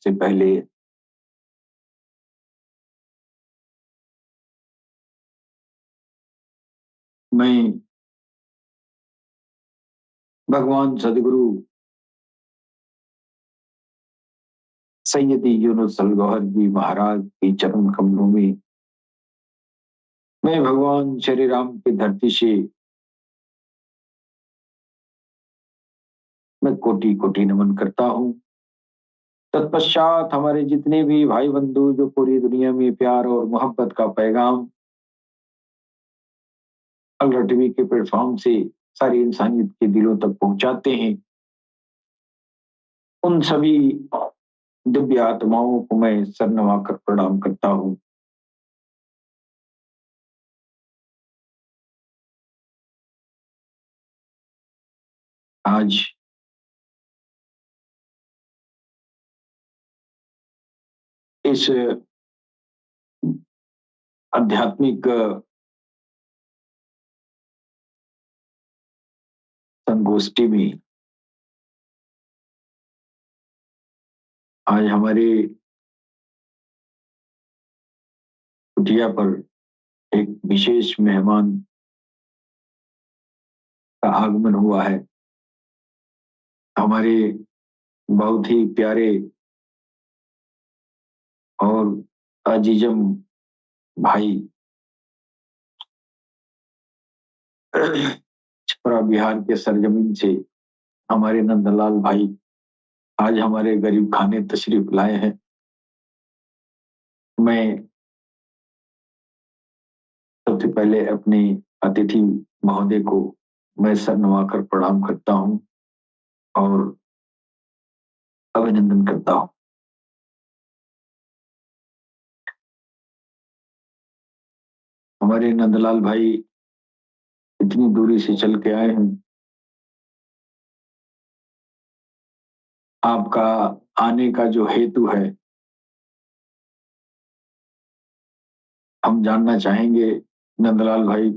से पहले मैं भगवान सदगुरु सैयदी यूनुस अल गौहर जी महाराज की चरण कमलों में मैं भगवान श्री राम की धरती से मैं कोटि कोटि नमन करता हूँ। तत्पश्चात हमारे जितने भी भाई बंधु जो पूरी दुनिया में प्यार और मोहब्बत का पैगाम अलरा टीवी के प्लेटफॉर्म से सारी इंसानियत के दिलों तक पहुंचाते हैं, उन सभी दिव्य आत्माओं को मैं सर नवाकर प्रणाम करता हूँ। आज इस आध्यात्मिक संगोष्ठी में आज हमारे कुटिया पर एक विशेष मेहमान का आगमन हुआ है। हमारे बहुत ही प्यारे और अजीजम भाई छपरा बिहार के सरजमीन से हमारे नंदलाल भाई आज हमारे गरीब खाने तशरीफ लाए हैं। मैं सबसे पहले अपने अतिथि महोदय को मैं सर नवाकर प्रणाम करता हूं और अभिनंदन करता हूं। हमारे नंदलाल भाई इतनी दूरी से चल के आए हैं, आपका आने का जो हेतु है हम जानना चाहेंगे। नंदलाल भाई,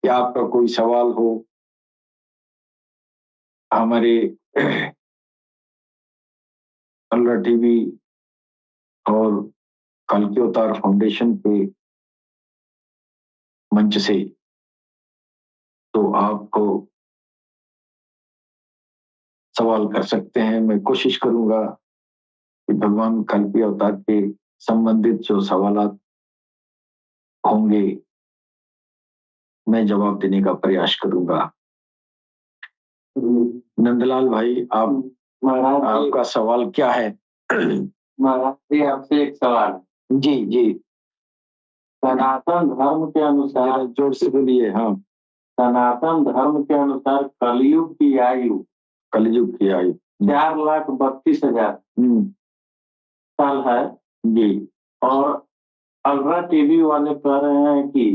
क्या आपका कोई सवाल हो हमारे अलरा टीवी और कल्कि अवतार फाउंडेशन के मंच से, तो आपको सवाल कर सकते हैं। मैं कोशिश करूंगा कि भगवान कल्कि अवतार के संबंधित जो सवालात होंगे मैं जवाब देने का प्रयास करूंगा। नंदलाल भाई, आप आपका सवाल क्या है? महाराज जी, आपसे एक सवाल है। जी जी, सनातन धर्म के अनुसार, जोर से बोलिए। हाँ, सनातन धर्म के अनुसार कलयुग की आयु कलयुग की आयु 4,32,000 साल है जी। और अलरा टीवी वाले कह रहे हैं कि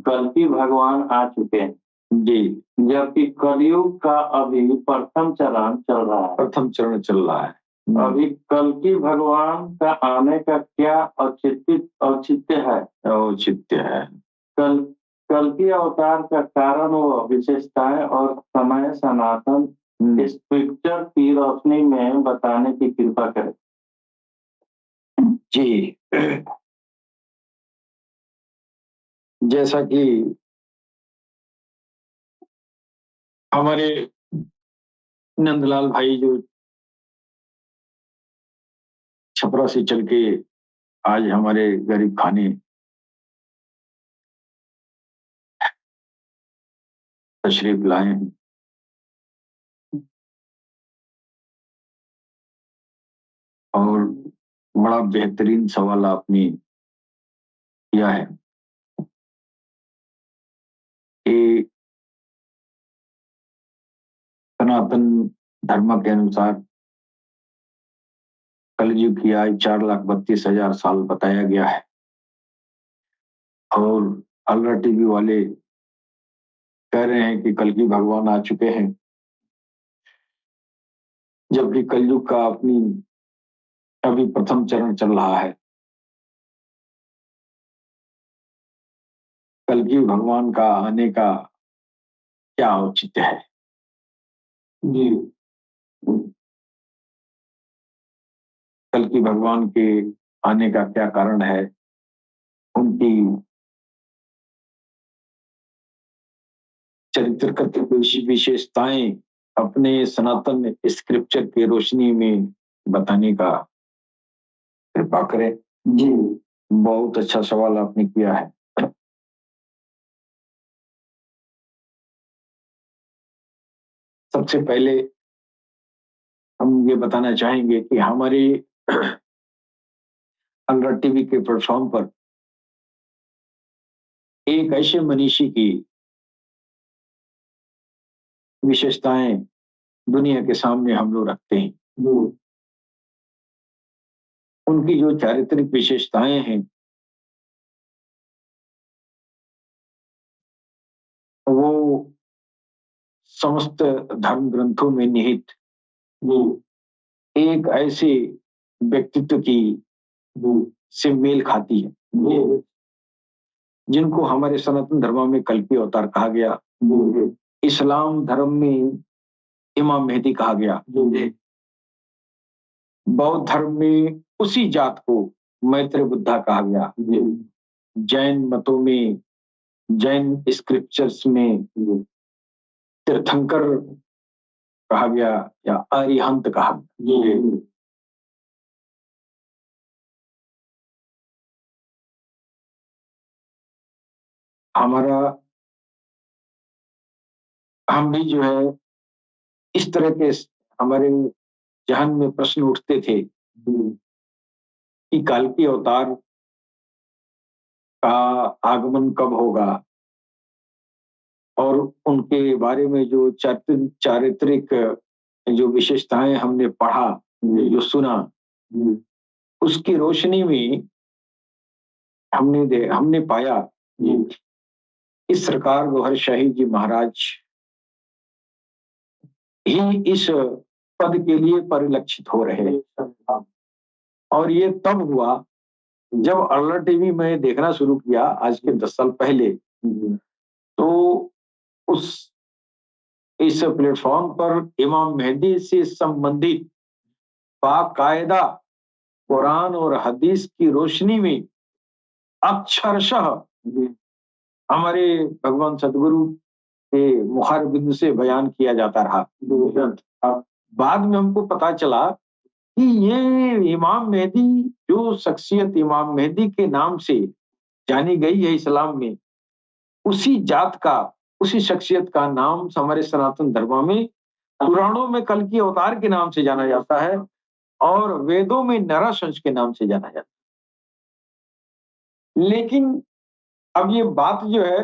कल्कि भगवान आ चुके हैं जी, जबकि कलयुग का अभी प्रथम चरण चल रहा है। प्रथम चरण चल रहा है। अभी कल्कि भगवान का आने का क्या औचित्य है? औचित्य है। कल्कि अवतार का कारण व विशेषताएं और समय सनातन इस पिक्चर की रोशनी में बताने की कृपा करें। जी, जैसा कि हमारे नंदलाल भाई जो छपरा से चल के आज हमारे गरीब खाने तशरीफ लाए हैं, और बड़ा बेहतरीन सवाल आपने किया है कि सनातन धर्म के अनुसार कलयुग की आयु 4,32,000 साल बताया गया है और अलरा टीवी वाले कह रहे हैं कि कल्कि भगवान आ चुके हैं, जबकि कलयुग का अपनी अभी प्रथम चरण चल रहा है। कल्कि भगवान का आने का क्या औचित्य है? जी, कल की भगवान के आने का क्या कारण है, उनकी चरित्रगत विशेषताएं अपने सनातन स्क्रिप्चर की रोशनी में बताने का कृपा करें। जी बहुत अच्छा सवाल आपने किया है। सबसे पहले हम ये बताना चाहेंगे कि हमारे अलरा टीवी के प्लेटफॉर्म पर एक ऐसे मनीषी की विशेषताएं दुनिया के सामने हम लोग रखते हैं। उनकी जो चारित्रिक विशेषताएं हैं वो समस्त धर्म ग्रंथों में निहित एक ऐसे व्यक्तित्व की से मेल खाती है, जिनको हमारे सनातन धर्म में कल्कि अवतार कहा गया, इस्लाम धर्म में इमाम मेहदी कहा गया, बौद्ध धर्म में उसी जात को मैत्र बुद्धा कहा गया, जैन मतों में, जैन स्क्रिप्चर्स में तीर्थंकर कहा गया या अरिहंत कहा गया। हमारा हम भी जो है इस तरह के हमारे जहन में प्रश्न उठते थे कि कल्कि अवतार का आगमन कब होगा, और उनके बारे में जो चारित्रिक जो विशेषताएं हमने पढ़ा, जो सुना, उसकी रोशनी में हमने पाया इस सरकार गौहर शाही जी महाराज ही इस पद के लिए परिलक्षित हो रहे हैं। और ये तब हुआ जब अलरा टीवी में देखना शुरू किया आज के 10 साल पहले, तो उस इस प्लेटफॉर्म पर इमाम मेहदी से संबंधित बाकायदा कुरान और हदीस की रोशनी में अक्षरशः हमारे भगवान सदगुरु के मुखार बिंदु से बयान किया जाता रहा। बाद में हमको पता चला कि ये इमाम मेहदी, जो शख्सियत इमाम मेहदी के नाम से जानी गई है इस्लाम में, उसी जात का, उसी शख्सियत का नाम हमारे सनातन धर्म में पुराणों में कल्कि अवतार के नाम से जाना जाता है और वेदों में नरशंस के नाम से जाना जाता है। लेकिन अब ये बात जो है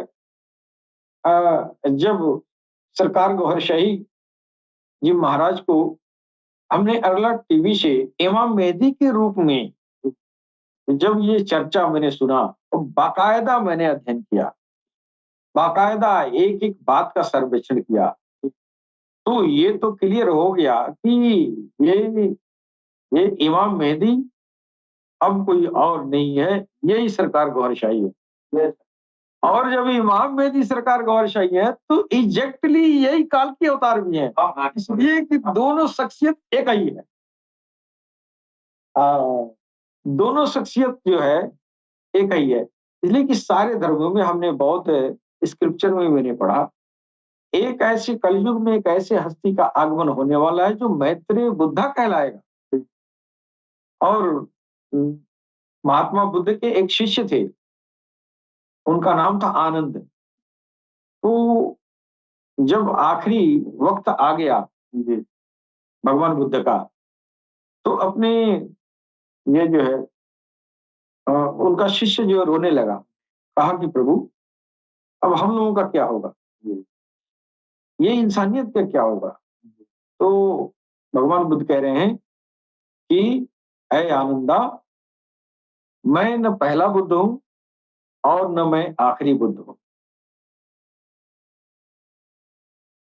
जब सरकार गौहर शाही जी महाराज को हमने अलरा टीवी से इमाम मेहदी के रूप में जब ये चर्चा मैंने सुना, तो बाकायदा मैंने अध्ययन किया, बाकायदा एक एक बात का सर्वेक्षण किया, तो ये तो क्लियर हो गया कि ये इमाम मेहदी अब कोई और नहीं है, यही सरकार गौहर शाही है। और जब इमाम मेहदी सरकार गौहर शाही है तो एग्जैक्टली यही काल के अवतार भी हैं, इसलिए कि दोनों शख्सियत एक ही है। दोनों शख्सियत जो है एक ही है, इसलिए कि सारे धर्मों में हमने बहुत स्क्रिप्चर में मैंने पढ़ा, एक ऐसे कलयुग में एक ऐसे हस्ती का आगमन होने वाला है जो मैत्रेय बुद्धा कहलाएगा। और महात्मा बुद्ध के एक शिष्य थे, उनका नाम था आनंद। तो जब आखिरी वक्त आ गया भगवान बुद्ध का, तो अपने ये जो है उनका शिष्य जो रोने लगा, कहा कि प्रभु अब हम लोगों का क्या होगा, ये इंसानियत का क्या होगा। तो भगवान बुद्ध कह रहे हैं कि ऐ आनंदा, मैं न पहला बुद्ध हूं और न मैं आखिरी बुद्ध हूं,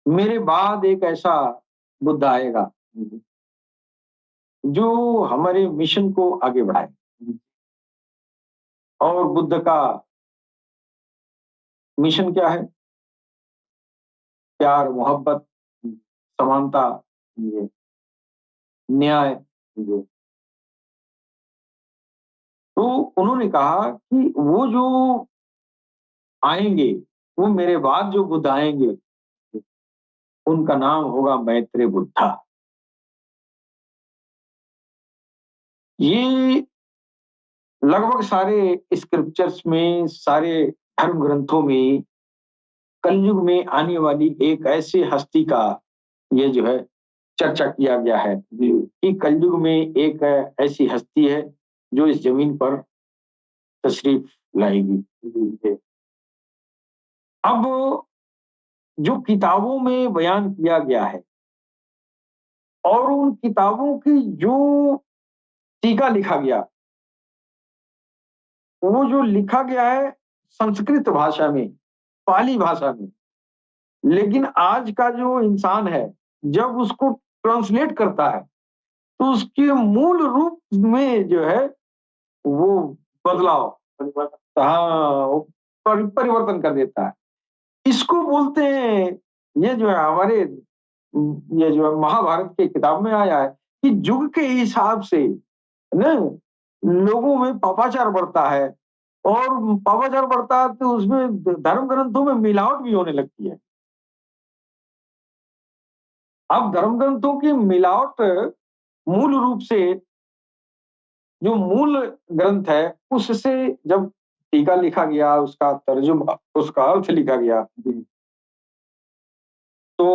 मेरे बाद एक ऐसा बुद्ध आएगा जो हमारे मिशन को आगे बढ़ाए। और बुद्ध का मिशन क्या है? प्यार, मोहब्बत, समानता, न्याय, तो उन्होंने कहा कि वो जो आएंगे, वो मेरे बाद जो बुद्ध आएंगे, उनका नाम होगा मैत्रेय बुद्धा। ये लगभग सारे स्क्रिप्चर्स में, सारे धर्म ग्रंथों में कलयुग में आने वाली एक ऐसी हस्ती का ये जो है चर्चा किया गया है कि कलयुग में एक ऐसी हस्ती है जो इस जमीन पर तशरीफ लाएगी। अब जो किताबों में बयान किया गया है और उन किताबों की जो टीका लिखा गया, वो जो लिखा गया है संस्कृत भाषा में, पाली भाषा में, लेकिन आज का जो इंसान है, जब उसको ट्रांसलेट करता है, तो उसके मूल रूप में जो है वो बदलाव, हाँ, वो परिवर्तन कर देता है। इसको बोलते हैं, ये जो है हमारे ये जो है महाभारत की किताब में आया है कि युग के हिसाब से ना लोगों में पापाचार बढ़ता है, और पापाचार बढ़ता है तो उसमें धर्म ग्रंथों में मिलावट भी होने लगती है। अब धर्म ग्रंथों की मिलावट मूल रूप से जो मूल ग्रंथ है उससे जब टीका लिखा गया, उसका तर्जुमा, उसका अर्थ लिखा गया, तो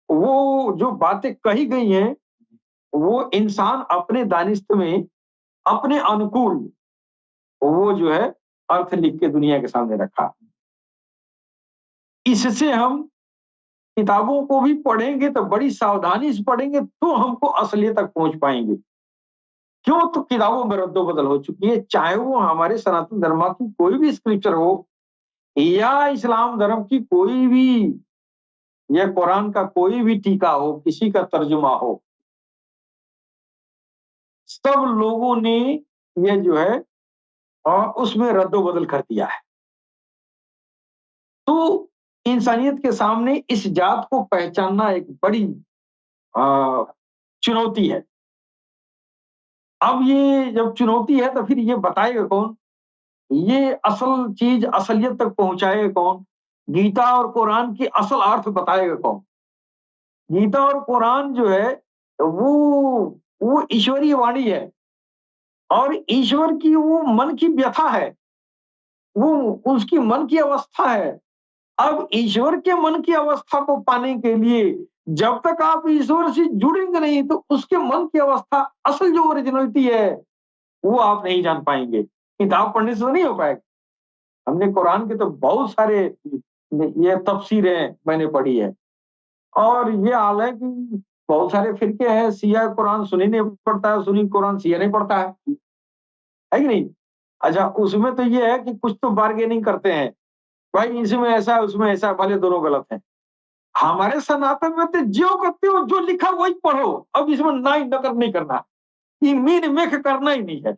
वो जो बातें कही गई हैं, वो इंसान अपने दानिश में अपने अनुकूल वो जो है अर्थ लिख के दुनिया के सामने रखा। इससे हम किताबों को भी पढ़ेंगे तो बड़ी सावधानी से पढ़ेंगे तो हमको असलियत तक पहुंच पाएंगे। क्यों? तो किताबों में रद्दो-बदल हो चुकी है, चाहे वो हमारे सनातन धर्म की कोई भी स्क्रिप्चर हो या इस्लाम धर्म की कोई भी, या कुरान का कोई भी टीका हो, किसी का तर्जुमा हो, सब लोगों ने ये जो है उसमें रद्दो-बदल कर दिया है। तो इंसानियत के सामने इस जात को पहचानना एक बड़ी अ, चुनौती है। अब ये जब चुनौती है तो फिर ये बताएगा कौन? ये असल चीज़ असलियत तक पहुँचाएगा कौन? गीता और कुरान की असल अर्थ बताएगा कौन? गीता और कुरान जो है वो ईश्वरीय वाणी है, और ईश्वर की वो मन की व्यथा है, वो उसकी मन की अवस्था है। अब ईश्वर के मन की अवस्था को पाने के लिए जब तक आप ईश्वर से जुड़ेंगे नहीं, तो उसके मन की अवस्था, असल जो ओरिजिनलिटी है, वो आप नहीं जान पाएँगे। किताब पढ़ने से तो नहीं हो पाएगा। हमने कुरान के तो बहुत सारे ये तफ़सीरें मैंने पढ़ी है, और ये हाल है कि बहुत सारे फ़िरके हैं, शिया कुरान सुन्नी नहीं पढ़ता है, सुन्नी कुरान शिया नहीं पढ़ता है कि नहीं? अच्छा, उसमें तो ये है कि कुछ तो बार्गेनिंग करते हैं, भाई इसमें ऐसा है, उसमें ऐसा है, भले दोनों गलत हैं। हमारे सनातन में तो ज्यों कहते हो जो लिखा वही पढ़ो, अब इसमें नाई नकल नहीं करना, ये मीन मेख करना ही नहीं है।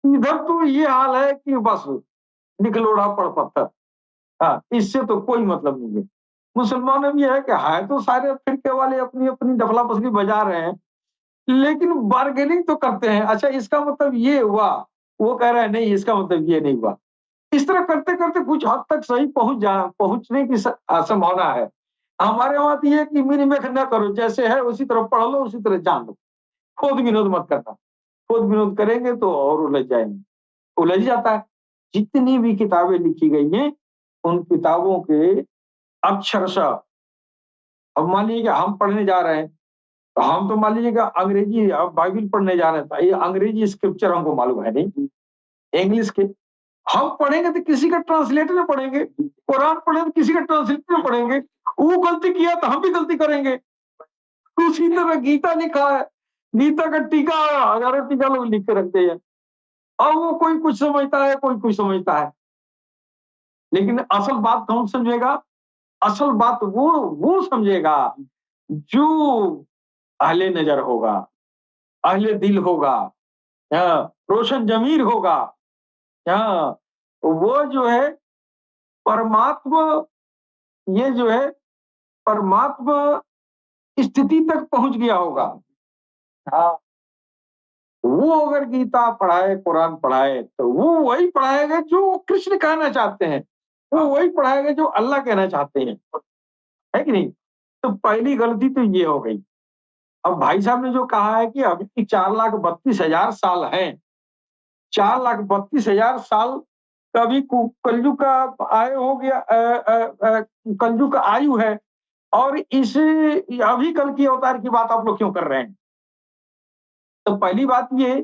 इधर तो ये हाल है कि बस निकलोड़ा पड़ पत्थर। हाँ, इससे तो कोई मतलब नहीं है। मुसलमानों में ये है कि है तो सारे फिरके वाले अपनी-अपनी डफला-पसली बजा रहे हैं, लेकिन बार्गेनिंग तो करते हैं। अच्छा, इसका मतलब ये हुआ, वो कह रहा है नहीं इसका मतलब ये नहीं हुआ। इस तरह करते-करते कुछ हद तक सही पहुँचने की संभावना है। हमारे वहाँ तो ये है कि मिन-मेख ना करो, जैसे है उसी तरह पढ़ लो, उसी तरह जान लो। खोद-विनोद मत करना। खोद-विनोद करेंगे तो और उलझ जाएँगे। उलझ जाता है। जितनी भी किताबें लिखी गई हैं, उन किताबों के अक्षरशः, अब मान लीजिए कि हम पढ़ने जा रहे हैं, तो हम तो मान लीजिए कि अंग्रेजी बाइबिल पढ़ने जा रहे हैं, तो ये अंग्रेजी स्क्रिप्चर हमको मालूम है नहीं, इंग्लिश के। हम पढ़ेंगे तो किसी का ट्रांसलेटर में पढ़ेंगे, कुरान पढ़ेंगे तो किसी का ट्रांसलेटर में पढ़ेंगे। वो गलती किया तो हम भी गलती करेंगे। उसी तरह गीता लिखा है, गीता का टीका हज़ारों टीका लोग लिख के रखते हैं। अब वो कोई कुछ समझता है, कोई कुछ समझता है। लेकिन असल बात कौन समझेगा? असल बात वो समझेगा जो अहले नज़र होगा, अहले दिल होगा, रोशन ज़मीर होगा। हाँ, वो जो है परमात्मा, ये जो है परमात्मा स्थिति तक पहुँच गया होगा। हाँ। वो अगर गीता पढ़ाए, कुरान पढ़ाए, तो वो वही पढ़ाएगा जो कृष्ण कहना चाहते हैं, वो वही पढ़ाएगा जो अल्लाह कहना चाहते हैं, है कि नहीं? तो पहली गलती तो ये हो गई। अब भाई साहब ने जो कहा है कि अभी 4,32,000 साल हैं, 4,32,000 साल कभी कलयुग का आयु हो गया, कलयुग का आयु है, और इस अभी कल की अवतार की बात आप लोग क्यों कर रहे हैं? तो पहली बात ये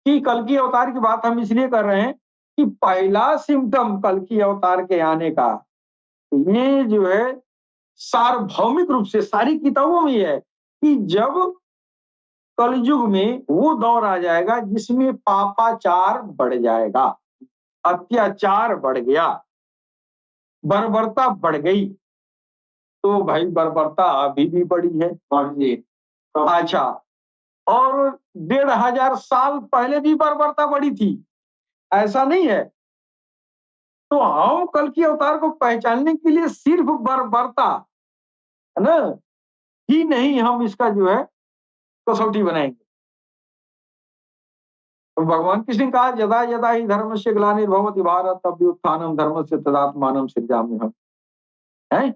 कि कल की अवतार की बात हम इसलिए कर रहे हैं कि पहला सिम्पटम कल की अवतार के आने का, ये जो है सार्वभौमिक रूप से सारी किताबों में ये है कि जब कलयुग में वो दौर आ जाएगा जिसमें पापाचार बढ़ जाएगा, अत्याचार बढ़ गया, बर्बरता बढ़ गई। तो भाई बर्बरता अभी भी बढ़ी है। अच्छा, और 1,500 साल पहले भी बर्बरता बढ़ी थी, ऐसा नहीं है। तो हम कल की अवतार को पहचानने के लिए सिर्फ बर्बरता, है ना, ही नहीं, हम इसका जो है कसौटी बनाएंगे। तो भगवान कृष्ण ने कहा यदा यदा ही धर्मस्य ग्लानिर्भवति भारत अभ्युत्थानम धर्मस्य तदात्मानं सृजाम्यहम्, है।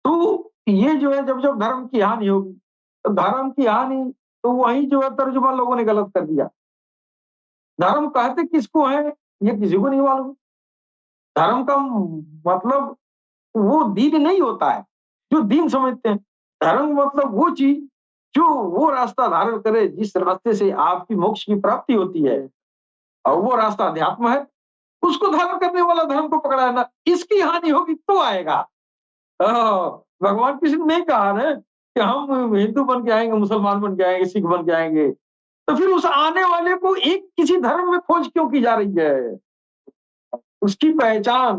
तो ये जो है जब जब धर्म की हानि होगी, तो धर्म की हानि, तो वही जो है तर्जुमा लोगों ने गलत कर दिया। धर्म कहते किसको है ये किसी को नहीं मालूम। धर्म का मतलब वो दीन नहीं होता है जो दीन समझते हैं। धर्म मतलब वो चीज जो वो रास्ता धारण करे जिस रास्ते से आपकी मोक्ष की प्राप्ति होती है, और वो रास्ता अध्यात्म है, उसको धारण करने वाला धर्म को पकड़ा है ना। इसकी हानि होगी तो आएगा। भगवान कृष्ण ने कहा ना कि हम हिंदू बन के आएंगे, मुसलमान बन के आएंगे, सिख बन के आएंगे, तो फिर उस आने वाले को एक किसी धर्म में खोज क्यों की जा रही है? उसकी पहचान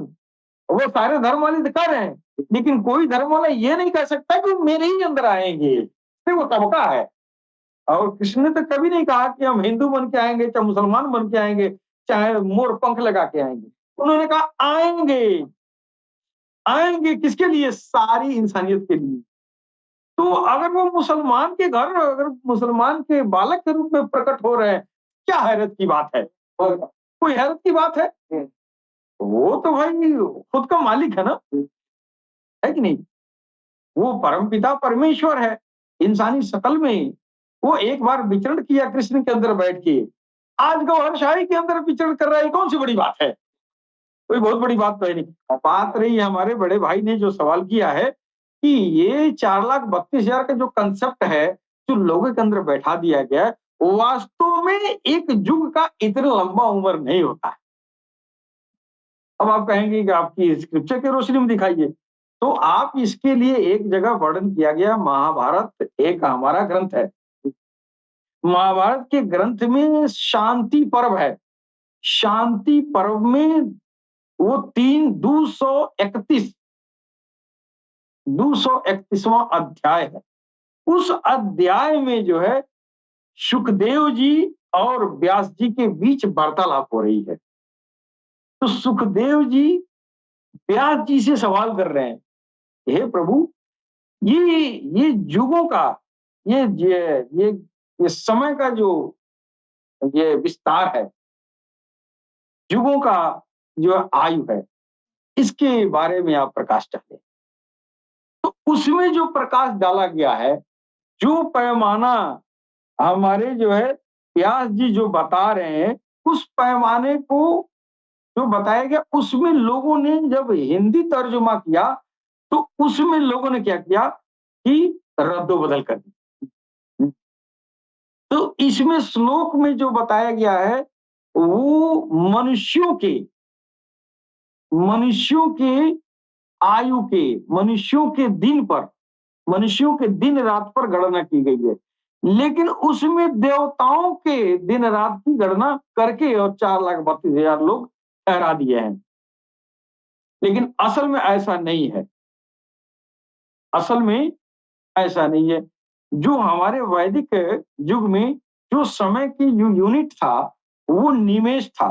वो सारे धर्म वाले दिखा रहे हैं, लेकिन कोई धर्म वाला ये नहीं कह सकता कि वो मेरे ही अंदर आएंगे। वो तबका है। और कृष्ण ने तो कभी नहीं कहा कि हम हिंदू बन के आएंगे, चाहे मुसलमान बन के आएंगे, चाहे मोर पंख लगा के आएंगे। उन्होंने कहा आएंगे। आएंगे किसके लिए? सारी इंसानियत के लिए। तो अगर वो मुसलमान के घर, अगर मुसलमान के बालक के रूप में प्रकट हो रहे हैं, क्या हैरत की बात है? कोई हैरत की बात है? वो तो भाई खुद का मालिक है ना, है कि नहीं? वो परमपिता परमेश्वर है इंसानी शकल में। वो एक बार विचरण किया कृष्ण के अंदर बैठ के, आज गौहरशाही के अंदर विचरण कर रहा है, कौन सी बड़ी बात है? कोई बहुत बड़ी बात तो है नहीं। बात रही हमारे बड़े भाई ने जो सवाल किया है कि ये 4,32,000 का जो कंसेप्ट है, जो लोगों के अंदर बैठा दिया गया है, वास्तव में एक युग का इतना लंबा उम्र नहीं होता है। अब आप कहेंगे कि आपकी स्क्रिप्चर के रोशनी में दिखाइए, तो आप इसके लिए एक जगह वर्णन किया गया, महाभारत एक हमारा ग्रंथ है। महाभारत के ग्रंथ में शांति पर्व है। शांति पर्व में वो 231वां अध्याय है। उस अध्याय में जो है सुखदेव जी और व्यास जी के बीच वार्तालाप हो रही है। तो सुखदेव जी व्यास जी से सवाल कर रहे हैं, हे प्रभु, ये युगों का, ये समय का जो ये विस्तार है, युगों का जो आयु है, इसके बारे में आप प्रकाश डालें। तो उसमें जो प्रकाश डाला गया है, जो पैमाना हमारे जो है व्यास जी जो बता रहे हैं, उस पैमाने को जो बताया गया, उसमें लोगों ने जब हिंदी तर्जुमा किया, तो उसमें लोगों ने क्या किया कि रद्दो-बदल कर दी। तो इसमें श्लोक में जो बताया गया है, वो मनुष्यों के आयु के, मनुष्यों के दिन पर, मनुष्यों के दिन रात पर गणना की गई है। लेकिन उसमें देवताओं के दिन रात की गणना करके और 4,32,000 लोग ठहरा दिए हैं। लेकिन असल में ऐसा नहीं है। असल में ऐसा नहीं है। जो हमारे वैदिक युग में जो समय की जो यूनिट था, वो निमेष था।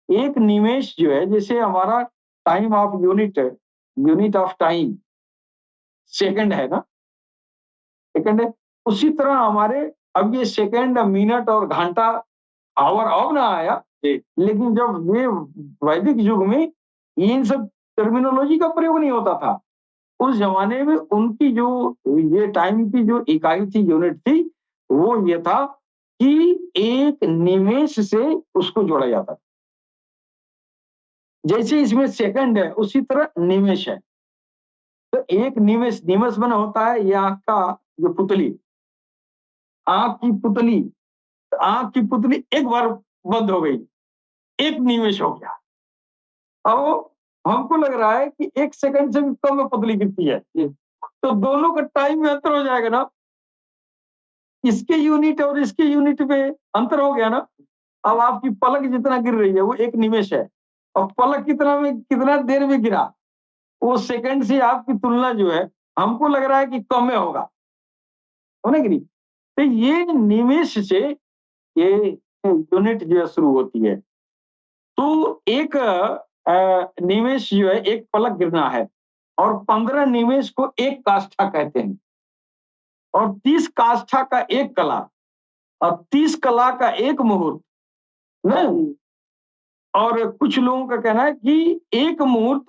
एक निमेष जो है, जैसे हमारा time of unit of time second है ना, सेकंड है। उसी तरह हमारे अब ये सेकंड, मिनट और घंटा, आवर अब ना आया, लेकिन जब ये वैदिक युग में इन सब टर्मिनोलॉजी का प्रयोग नहीं होता था। उस जमाने में उनकी जो ये टाइम की जो इकाई थी, यूनिट थी, वो ये था कि एक निमेष से उसको जोड़ा जाता था। जैसे इसमें सेकंड है, उसी तरह निमेष है। तो एक निमेष, निमेष बना होता है ये आंख का जो पुतली, आंख की पुतली, आंख की पुतली एक बार बंद हो गई, एक निमेष हो गया। अब हमको लग रहा है कि 1 सेकंड से भी कम में पुतली गिरती है। तो दोनों का टाइम में अंतर हो जाएगा ना, इसके यूनिट और इसके यूनिट में अंतर हो गया ना। अब आपकी पलक जितना गिर रही है वो एक निमेष है, और पलक कितना देर में गिरा, वो सेकंड से आपकी तुलना जो है हमको लग रहा है कि कम में होगा, है ना कि नहीं? तो ये निमेष से ये यूनिट जो है शुरू होती है। तो एक निमेष जो है एक पलक गिरना है, और 15 निमेष को एक काष्ठा कहते हैं, और 30 काष्ठा का एक कला, और 30 कला का एक मुहूर्त ना। और कुछ लोगों का कहना है कि एक मुहूर्त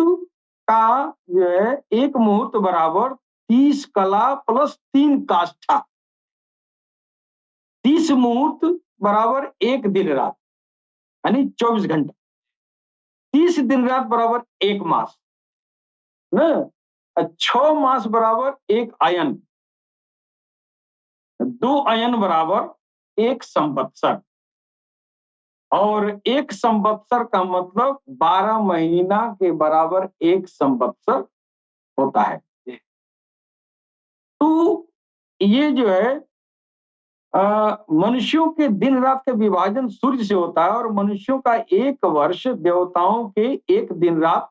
का जो है, एक मुहूर्त बराबर 30 कला प्लस 3 काष्ठा, 30 मुहूर्त बराबर एक दिन रात, यानी 24 घंटे। 30 दिन रात बराबर 1 मास ना। 6 मास बराबर 1 अयन, 2 अयन बराबर 1 संवत्सर, और 1 संवत्सर का मतलब 12 महीना के बराबर 1 संवत्सर होता है। तो ये जो है मनुष्यों के दिन रात का विभाजन सूर्य से होता है, और मनुष्यों का 1 वर्ष देवताओं के 1 दिन रात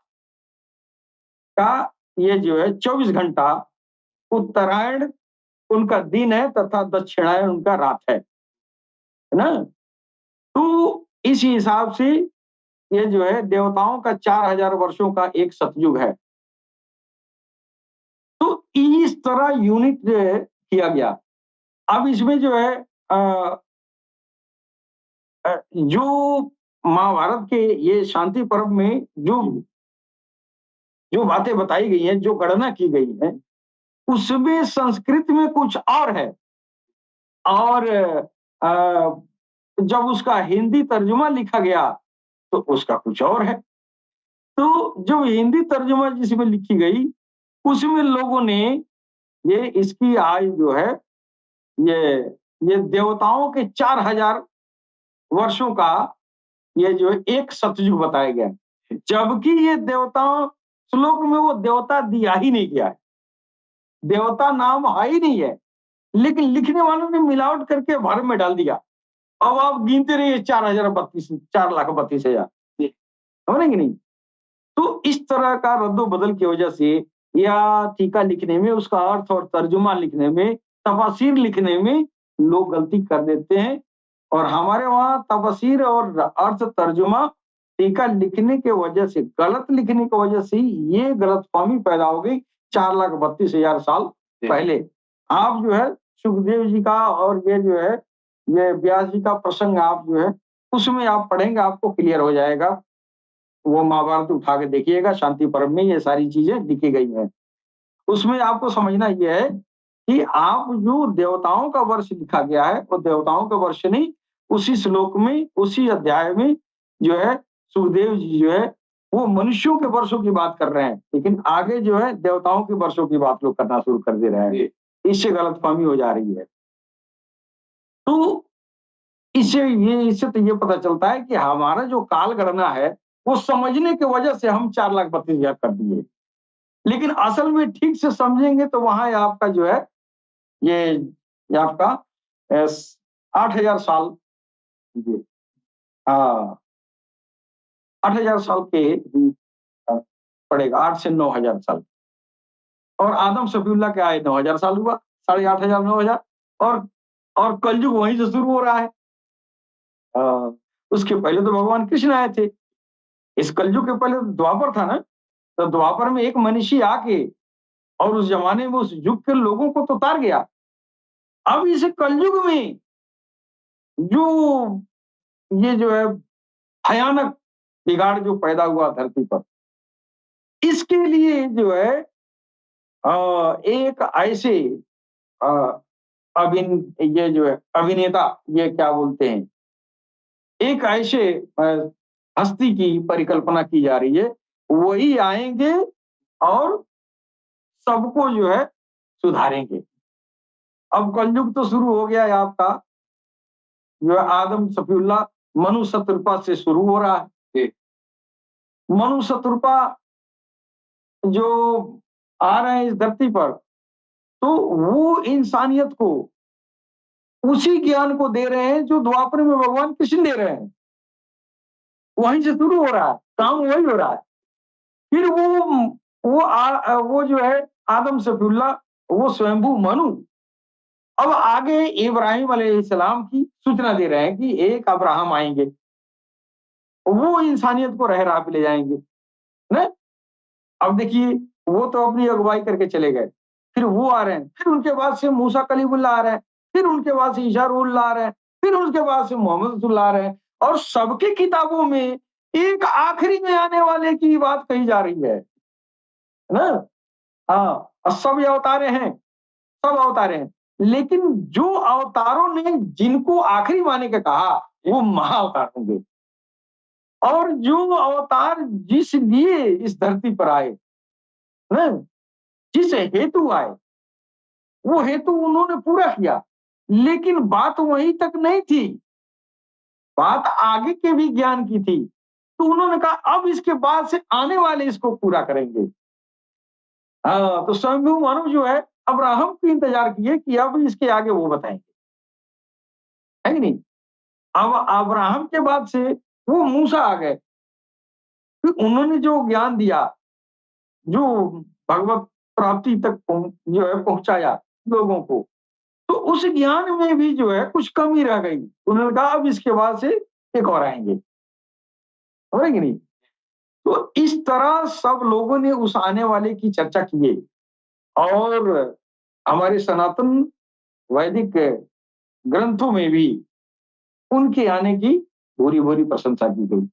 का ये जो है 24 घंटा, उत्तरायण उनका दिन है तथा दक्षिणायन उनका रात है ना। तो इस हिसाब से ये जो है देवताओं का 4000 वर्षों का एक सतयुग है। तो इस तरह यूनिट किया गया। अब इसमें जो है जो महाभारत के ये शांति पर्व में जो जो बातें बताई गई हैं, जो गणना की गई है, उसमें संस्कृत में कुछ और है, और जब उसका हिंदी तर्जुमा लिखा गया तो उसका कुछ और है। तो जो हिंदी तर्जुमा जिसमें लिखी गई, उसमें लोगों ने ये इसकी आयु जो है, ये ये देवताओं के 4000 वर्षों का ये जो एक सतयुग बताया गया है। जबकि ये देवताओं, श्लोक में वो देवता दिया ही नहीं गया है, देवता नाम है ही नहीं है, लेकिन लिखने वालों ने मिलावट करके भारत में डाल दिया। अब आप गिनते रहिए 4,32,000 समझ कि नहीं। तो इस तरह का रद्दो-बदल की वजह से, या टीका लिखने में, उसका अर्थ और तर्जुमा लिखने में, तफसीर लिखने में लोग गलती कर देते हैं। और हमारे वहाँ तफसीर और अर्थ तर्जुमा टीका लिखने के वजह से, गलत लिखने की वजह से ये गलतफहमी पैदा हो गई 4,32,000 साल पहले। आप जो है सुखदेव जी का और ये जो है ये व्यास जी का प्रसंग आप जो है उसमें आप पढ़ेंगे, आपको क्लियर हो जाएगा। वो महाभारत उठा के देखिएगा, शांति पर्व में ये सारी चीजें लिखी गई हैं। उसमें आपको समझना ये है कि आप जो देवताओं का वर्ष लिखा गया है, वो देवताओं का वर्ष नहीं, उसी श्लोक में, उसी अध्याय में जो है सुखदेव जी जो है वो मनुष्यों के वर्षों की बात कर रहे हैं, लेकिन आगे जो है देवताओं के वर्षों की बात लोग करना शुरू कर दे रहे हैं। इससे गलतफहमी हो जा रही है। तो इससे तो ये पता चलता है कि हमारा जो काल गणना है वो समझने की वजह से हम 4,32,000 कर दिए, लेकिन असल में ठीक से समझेंगे तो वहां आपका जो है ये आपका 8,000 साल, हाँ 8,000 साल के पड़ेगा, 8 से 9,000 साल। और आदम सफीउल्लाह के आए 9,000 साल हुआ, 8,500 9,000, और कलयुग वहीं से शुरू हो रहा है। उसके पहले तो भगवान कृष्ण आए थे। इस कलयुग के पहले द्वापर था ना, तो द्वापर में एक मनीषी आके और उस जमाने में उस युग के लोगों को तो तार गया। अब इस कलयुग में जो ये जो है भयानक बिगाड़ जो पैदा हुआ धरती पर, इसके लिए जो है एक ऐसे अ, ये जो है अभिनेता, ये क्या बोलते हैं, एक ऐसे हस्ती की परिकल्पना की जा रही है, वही आएँगे और सबको जो है सुधारेंगे। अब कलयुग तो शुरू हो गया है आपका, जो है आदम सफीउल्लाह मनु शत्रुपा से शुरू हो रहा है। मनु शत्रुपा जो आ रहे हैं इस धरती पर, तो वो इंसानियत को उसी ज्ञान को दे रहे हैं जो द्वापर में भगवान कृष्ण दे रहे हैं। वहीं से शुरू हो रहा है, काम वही हो रहा है। फिर वो जो है आदम सफीउल्लाह, वो स्वयंभू मनु अब आगे इब्राहिम अलैहिस्सलाम की सूचना दे रहे हैं कि एक अब्राहम आएंगे, वो इंसानियत को राह पे ले जाएंगे ना। अब देखिए, वो तो अपनी अगुवाई करके चले गए, फिर वो आ रहे हैं, फिर उनके बाद से मूसा कलीमुल्लाह आ रहे हैं, फिर उनके बाद से ईसा रूहुल्लाह आ रहे हैं, फिर उनके बाद से मोहम्मद रसूलुल्लाह आ रहे हैं, और सबकी किताबों में एक आखिरी में आने वाले की बात कही जा रही है ना। हाँ, और सब ये अवतारे हैं, सब अवतारे हैं, लेकिन जो अवतारों ने जिनको आखिरी माने के कहा, वो महाअवतार होंगे। और जो अवतार जिस लिए इस धरती पर आए, ना, जिस हेतु आए, वो हेतु उन्होंने पूरा किया, लेकिन बात वहीं तक नहीं थी, बात आगे के भी ज्ञान की थी। तो उन्होंने कहा अब इसके बाद से आने वाले इसको पूरा करेंगे। हाँ, तो स्वयंभू मानव जो है अब्राहम को इंतजार किए कि अब इसके आगे वो बताएंगे, है कि नहीं। अब अब्राहम के बाद से वो मूसा आ गए, फिर उन्होंने जो ज्ञान दिया, जो भगवत प्राप्ति तक जो है पहुंचाया लोगों को, तो उस ज्ञान में भी जो है कुछ कमी रह गई। उन्होंने कहा अब इसके बाद से एक और आएंगे, है कि नहीं। तो इस तरह सब लोगों ने उस आने वाले की चर्चा की, और हमारे सनातन वैदिक ग्रंथों में भी उनके आने की भूरी भूरी प्रशंसा की गई।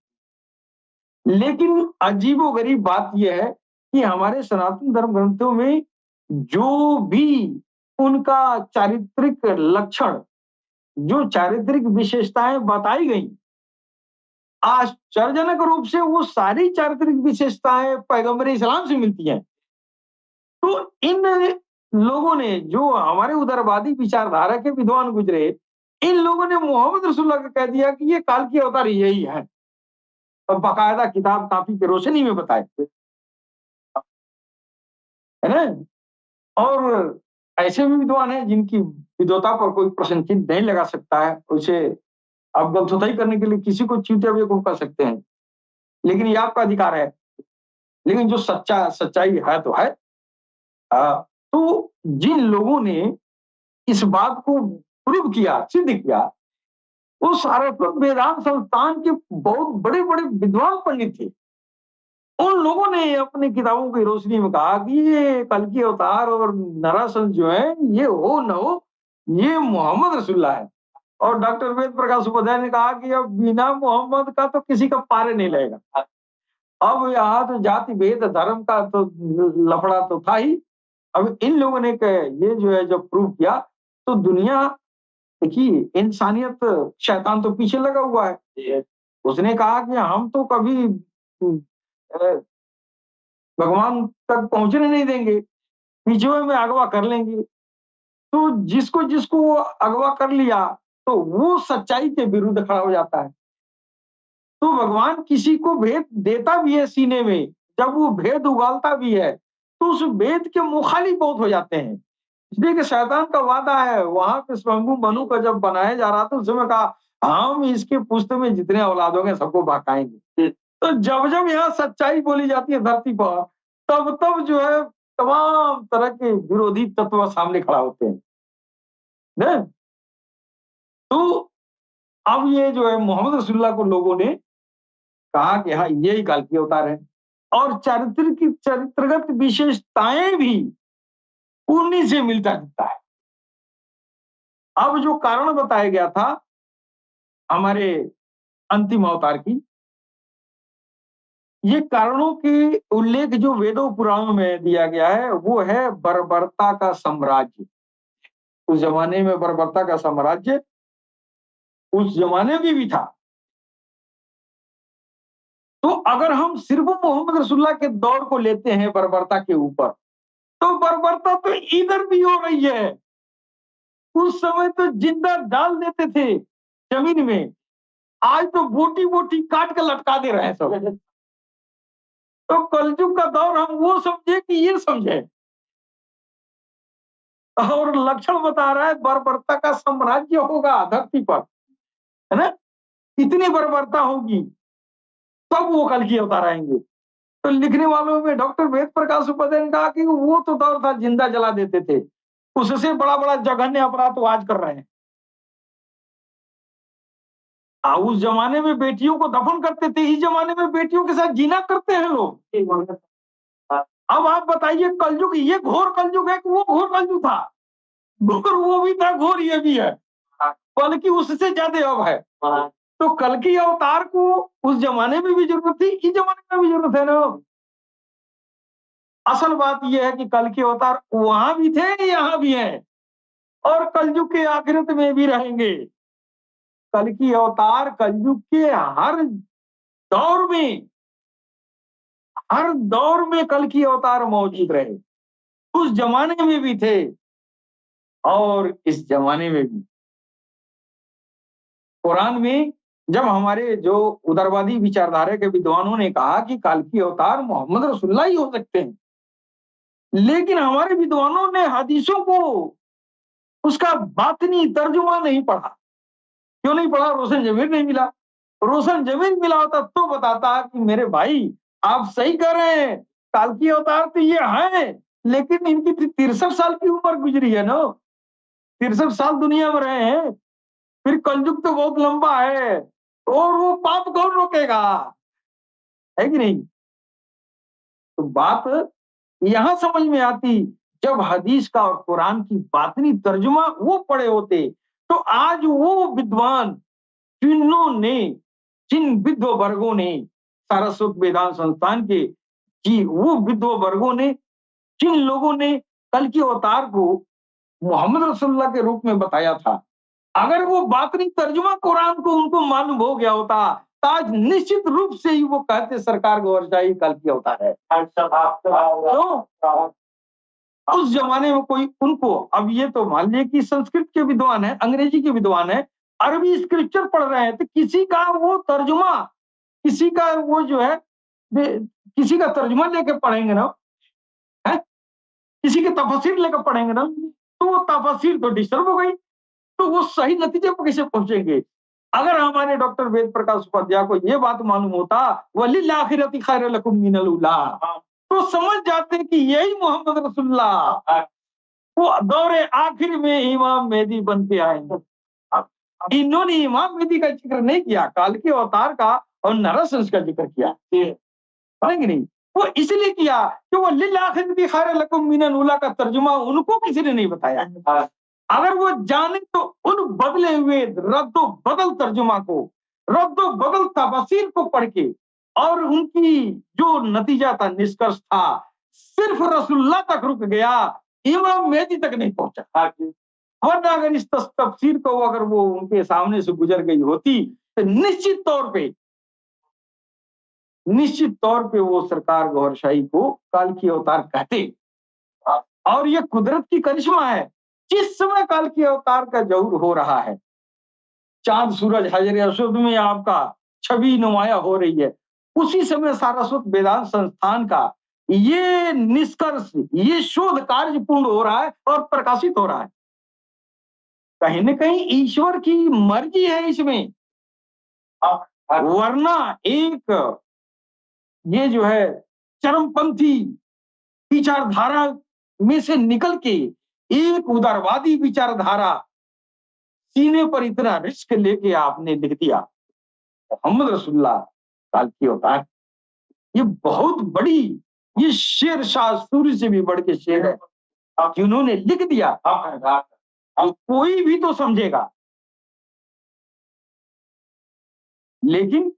लेकिन अजीबोगरीब बात यह है कि हमारे सनातन धर्म ग्रंथों में जो भी उनका चारित्रिक लक्षण, जो चारित्रिक विशेषताएं बताई गई, आश्चर्यजनक रूप से वो सारी चारित्रिक विशेषताएं पैगंबर इस्लाम से मिलती हैं। तो इन लोगों ने, जो हमारे उदारवादी विचारधारा के विद्वान गुजरे, इन लोगों ने मोहम्मद रसूलुल्लाह को कह दिया कि ये काल की अवतार यही है, और बाकायदा किताब कापी की रोशनी में बताए, है ना। और ऐसे भी विद्वान हैं जिनकी विद्वता पर कोई प्रश्न चिन्ह नहीं लगा सकता है, उसे आप गलतोताई करने के लिए किसी को चींटे बेवकूफ कर सकते हैं, लेकिन ये आपका अधिकार है। लेकिन जो सच्चाई है तो है। तो जिन लोगों ने इस बात को प्रूव किया, सिद्ध किया, वो सारस्वत वेदांत संस्थान के बहुत बड़े-बड़े विद्वान पंडित थे। उन लोगों ने अपनी किताबों की रोशनी में कहा कि ये कल्कि अवतार और नरासन जो है, ये हो न हो, ये मोहम्मद रसूलुल्लाह है। और डॉक्टर वेद प्रकाश उपाध्याय ने कहा कि अब बिना मोहम्मद का तो किसी का पार नहीं लगेगा। अब यहाँ तो जाति भेद धर्म का तो लफड़ा तो था ही। अब इन लोगों ने ये जो है जब प्रूव किया, तो दुनिया, देखिए इंसानियत, शैतान तो पीछे लगा हुआ है। उसने कहा कि हम तो कभी अ, भगवान तक पहुंचने नहीं देंगे, पीछे में अगवा कर लेंगे। तो जिसको जिसको वो अगवा कर लिया, तो वो सच्चाई के विरुद्ध खड़ा हो जाता है। तो भगवान किसी को भेद देता भी है सीने में, जब वो भेद उगालता भी है, तो उस भेद के मुखालिफ बहुत हो जाते हैं। इसलिए कि शैतान का वादा है, वहां पे स्वयंभू मनु का जब बनाया जा रहा था, उस समय कहा हम इसके पुष्ट में जितने औलाद होंगे सबको बहकाएंगे। तो जब जब यहाँ सच्चाई बोली जाती है धरती पर, तब तब जो है तमाम तरह के विरोधी तत्व सामने खड़ा होते हैं ना? तो अब ये जो है मोहम्मद रसूलुल्लाह को लोगों ने कहा कि हाँ, यही काल की अवतार है, और चरित्रगत विशेषताएं भी उन्हीं से मिलता जुलता है। अब जो कारण बताया गया था हमारे अंतिम अवतार की, ये कारणों के उल्लेख जो वेदों पुराणों में दिया गया है वो है बर्बरता का साम्राज्य। उस जमाने में बर्बरता का साम्राज्य उस जमाने में भी था। तो अगर हम सिर्फ मोहम्मद रसूलुल्लाह के दौर को लेते हैं बर्बरता के ऊपर, तो बर्बरता तो इधर भी हो रही है। उस समय तो जिंदा डाल देते थे जमीन में, आज तो बोटी बोटी काट के लटका दे रहे हैं सब। तो कलयुग का दौर हम वो समझे कि ये समझे, और लक्षण बता रहा है बर्बरता का साम्राज्य होगा धरती पर, है ना? इतनी बर्बरता होगी तब वो कल की अवतार आएंगे। तो लिखने वालों में डॉक्टर वेद प्रकाश उपाध्याय ने कहा कि वो तो दौर था जिंदा जला देते थे, उससे बड़ा बड़ा जघन्य अपराध तो आज कर रहे हैं। उस जमाने में बेटियों को दफन करते थे, इस जमाने में बेटियों के साथ जीना करते हैं लोग। अब आप बताइए कलयुग ये घोर कलयुग है कि वो घोर कलयुग था? घोर वो भी था, घोर ये भी है, बल्कि उससे ज्यादा अब है। तो कल की अवतार को उस जमाने में भी जरूरत थी, इस जमाने में भी जरूरत है ना। असल बात यह है कि कल के अवतार वहां भी थे, यहाँ भी हैं, और कलयुग के आखिरत में भी रहेंगे। कल की अवतार कलयुग के हर दौर में कल की अवतार मौजूद रहे। उस जमाने में भी थे और इस जमाने में भी। कुरान में जब हमारे जो उदारवादी विचारधारा के विद्वानों ने कहा कि कल की अवतार मोहम्मद रसूलुल्लाह ही हो सकते हैं, लेकिन हमारे विद्वानों ने हदीसों को उसका बातनी तर्जुमा नहीं पढ़ा। क्यों नहीं पढ़ा? रोशन जमीर नहीं मिला। रोशन जमीर मिला होता तो बताता कि मेरे भाई आप सही कह रहे हैं, काल की अवतार तो ये है, लेकिन इनकी 63 साल की उम्र गुजरी है ना, 63 साल दुनिया में रहे हैं, फिर कलयुग तो बहुत लंबा है, और वो पाप कौन रोकेगा, है कि नहीं? तो बात यहां समझ में आती जब हदीस का और कुरान की बातनी तर्जुमा वो पढ़े होते। तो आज वो विद्वान जिन विद्व वर्गों ने सारस्वत वेदांत संस्थान के वो विद्व वर्गों ने, जिन लोगों ने कल के अवतार को मोहम्मद रसूलुल्लाह के रूप में बताया था, अगर वो बातनी तर्जुमा कुरान को उनको मालूम हो गया होता तो आज निश्चित रूप से ही वो कहते सरकार गौरशाही कल की अवतार है। तो उस जमाने में कोई उनको, अब ये तो मान लिया कि संस्कृत के विद्वान है, अंग्रेजी के विद्वान है, अरबी स्क्रिप्चर पढ़ रहे हैं, तो किसी का वो तर्जुमा, किसी का वो जो है किसी का तर्जुमा लेके पढ़ेंगे ना, है किसी के तफसीर लेकर पढ़ेंगे ना, तो वो तफसीर तो डिस्टर्ब हो गई, तो वो सही नतीजे पर कैसे पहुंचेंगे? अगर हमारे डॉक्टर वेद प्रकाश उपाध्याय को ये बात मालूम होता वलिल आखिरती खैर लकुम मिनल उला, तो समझ जाते कि यही मोहम्मद रसूलुल्लाह वो दौरे आखिर में इमाम मेहदी बन के आएंगे। इन्होंने इमाम मेहदी का जिक्र नहीं किया, काल के अवतार का और नरसंस का जिक्र किया, कि नहीं? वो इसलिए किया कि वो लिल आखिरती खैर लकुम मिनल उला का तर्जुमा उनको किसी ने नहीं बताया। अगर वो जाने तो उन बदले हुए रद्दो बदल तर्जुमा को, रद्दो बदल तफसीर को पढ़ के, और उनकी जो नतीजा था, निष्कर्ष था, सिर्फ रसूलुल्लाह तक रुक गया, इमाम मेहदी तक नहीं पहुंचा। वरना अगर इस तफसीर को अगर वो उनके सामने से गुजर गई होती तो निश्चित तौर पे वो सरकार गौरशाही को काल की अवतार कहते। और ये कुदरत की करिश्मा है, जिस समय काल की अवतार का ज़हूर हो रहा है, चांद सूरज हजर असवद में आपका छवि नुमाया हो रही है, उसी समय सारस्वत वेदांत संस्थान का ये निष्कर्ष, ये शोध कार्य पूर्ण हो रहा है और प्रकाशित हो रहा है। कहीं न कहीं ईश्वर की मर्जी है इसमें, वरना एक ये जो है चरमपंथी विचारधारा में से निकल के एक उदारवादी विचारधारा सीने पर इतना रिस्क लेके आपने लिख दिया मोहम्मद रसूलुल्लाह काल की अवतार, ये बहुत बड़ी, ये शेर शाह सूर्य से भी बढ़ के शेर है, जिन्होंने लिख दिया अब कोई भी तो समझेगा, लेकिन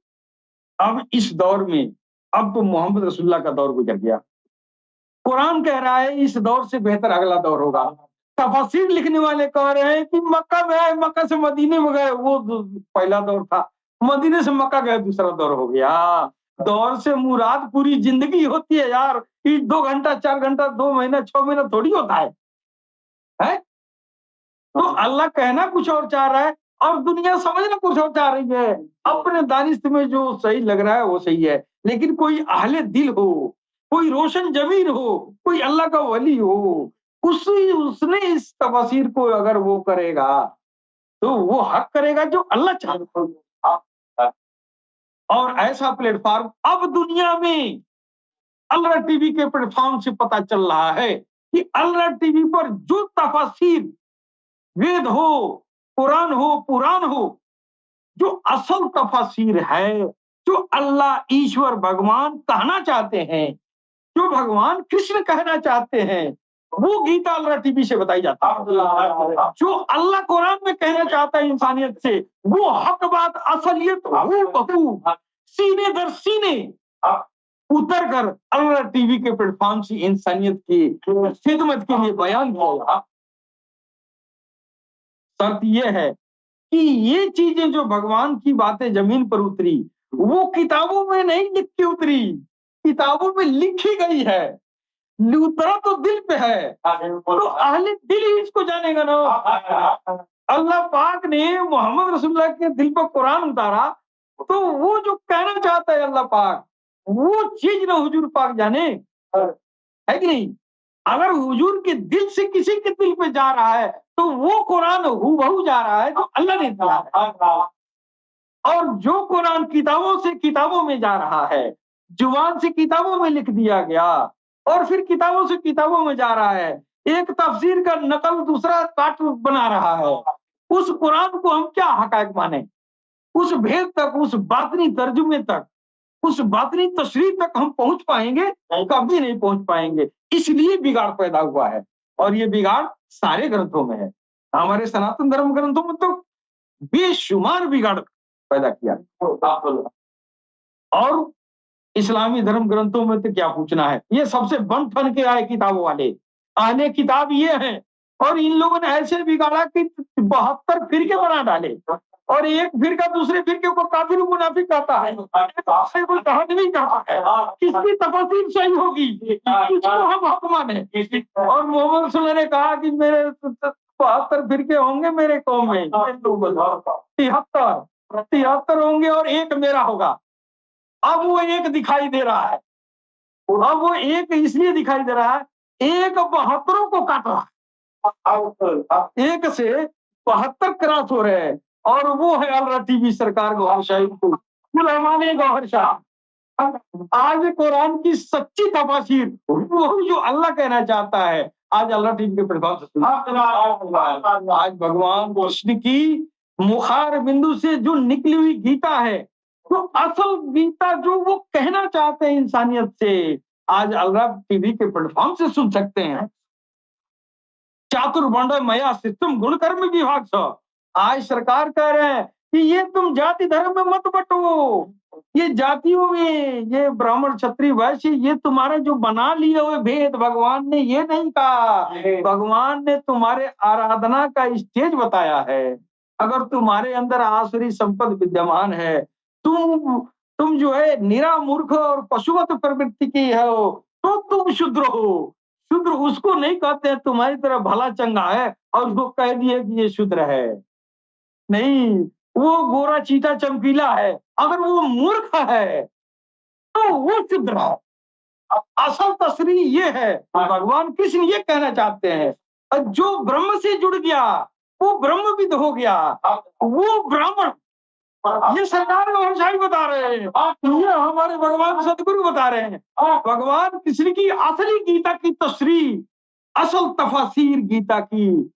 अब इस दौर में, अब तो मोहम्मद रसूलुल्लाह का दौर गुजर गया। कुरान कह रहा है इस दौर से बेहतर अगला दौर होगा। तफसीर लिखने वाले कह रहे हैं कि मक्का में आए, मक्का से मदीने में गए, वो पहला दौर था, मदीने से मक्का गए दूसरा दौर हो गया। दौर से मुराद पूरी जिंदगी होती है यार, ये 2 घंटा 4 घंटा 2 महीना 6 महीना थोड़ी होता है? तो अल्लाह कहना कुछ और चाह रहा है और दुनिया समझना कुछ और चाह रही है। अपने दानिश में जो सही लग रहा है वो सही है, लेकिन कोई अहले दिल हो, कोई रोशन जमीर हो, कोई अल्लाह का वली हो, उसने इस तफसीर को अगर वो करेगा तो वो हक करेगा जो अल्लाह चाहता है। और ऐसा प्लेटफॉर्म अब दुनिया में अल्लाह टीवी के प्लेटफॉर्म से पता चल रहा है कि अल्लाह टीवी पर जो तफसीर वेद हो, कुरान हो, पुराण हो, जो असल तफसीर है, जो अल्लाह ईश्वर भगवान कहना चाहते हैं, जो भगवान कृष्ण कहना चाहते हैं, वो गीता अल्लाह टीवी से बताई जाती है। जो अल्लाह कुरान में कहना चाहता है इंसानियत से, वो हक बात असलियत हूबहू सीने दर सीने उतर कर अल्लाह टीवी के प्लेटफॉर्म से इंसानियत की खिदमत के लिए बयान किया। शर्त यह है कि ये चीजें जो भगवान की बातें जमीन पर उतरी, वो किताबों में नहीं लिख के उतरी, किताबों में लिखी गई है, उतरा तो दिल पे है, तो अहले दिल ही इसको जानेगा ना। अल्लाह पाक ने मोहम्मद रसूलुल्लाह के दिल पर कुरान उतारा, तो वो जो कहना चाहता है अल्लाह पाक, वो चीज ना हुजूर पाक जाने, है कि नहीं? अगर हुजूर के दिल से किसी के दिल पे जा रहा है तो वो कुरान हूबहू जा रहा है जो अल्लाह ने दिया है। और जो कुरान किताबों से किताबों में जा रहा है, जुबान से किताबों में लिख दिया गया और फिर किताबों से किताबों में जा रहा है, एक तफसीर का नकल दूसरा काट बना रहा है, उस कुरान को हम क्या हकायक माने? उस भेद तक, उस बातनी तर्जुमे तक, उस बातनी तशरीह तक हम पहुंच पाएंगे? कभी नहीं पहुंच पाएंगे। इसलिए बिगाड़ पैदा हुआ है और ये बिगाड़ सारे ग्रंथों में है। हमारे सनातन धर्म ग्रंथों में तो बेशुमार बिगाड़ पैदा किया और इस्लामी धर्म ग्रंथों में तो क्या पूछना है। ये सबसे बन ठन के आए किताबों वाले आने किताब ये हैं और इन लोगों ने ऐसे बिगाड़ा कि 72 फिरके बना डाले और एक फिरका दूसरे फिरके को काफिर मुनाफिक कहता है, दूसरे को कहानी नहीं कहता है। किसकी तफसीर सही होगी, किसको हम हक माने? और मोहम्मद रसूलुल्लाह ने कहा कि मेरे 72 फिरके होंगे मेरे कौम में, 73 होंगे और एक मेरा होगा। अब वो एक दिखाई दे रहा है, अब वो एक इसलिए दिखाई दे रहा है, एक 72 को काट रहा है, एक से 72 क्रॉस हो रहे हैं और वो है अल्लाह टीवी सरकार गौहर शाही गुलामाने गौहर शाह। आज कुरान की सच्ची तफसीर वो जो अल्लाह कहना चाहता है, आज अल्लाह टीवी के प्लेटफॉर्म आज भगवान कृष्ण की मुखार बिंदु से जो निकली हुई गीता है, तो असल गीता जो वो कहना चाहते हैं इंसानियत से, आज अल्लाह टीवी के प्लेटफॉर्म से सुन सकते हैं। चातुर्वर्ण मया सिस्टम गुण कर्म विभाग से आज सरकार कह रहे हैं कि ये तुम जाति धर्म में मत बटो, ये जातियों में ये ब्राह्मण क्षत्रिय वैश्य ये तुम्हारे जो बना लिए हुए भेद, भगवान ने ये नहीं कहा। भगवान ने तुम्हारे आराधना का स्टेज बताया है। अगर तुम्हारे अंदर आसुरी संपद विद्यमान है, तुम जो है निरा मूर्ख और पशुवत प्रवृत्ति की हो, तो तुम शूद्र हो। शूद्र उसको नहीं कहते हैं तुम्हारी तरह भला चंगा है और उसको कह दिए कि ये शूद्र है, नहीं, वो गोरा चीटा चमकीला है, अगर वो मूर्ख है तो वो शूद्र है। असल तस्रीह ये है, भगवान कृष्ण ये कहना चाहते हैं, जो ब्रह्म से जुड़ गया वो ब्रह्मविद हो गया, वो ब्राह्मण। ये सरकार गौहर शाही बता रहे हैं, ये हमारे भगवान सदगुरु बता रहे हैं। भगवान कृष्ण की असली गीता की तशरीह, असल तफसीर गीता की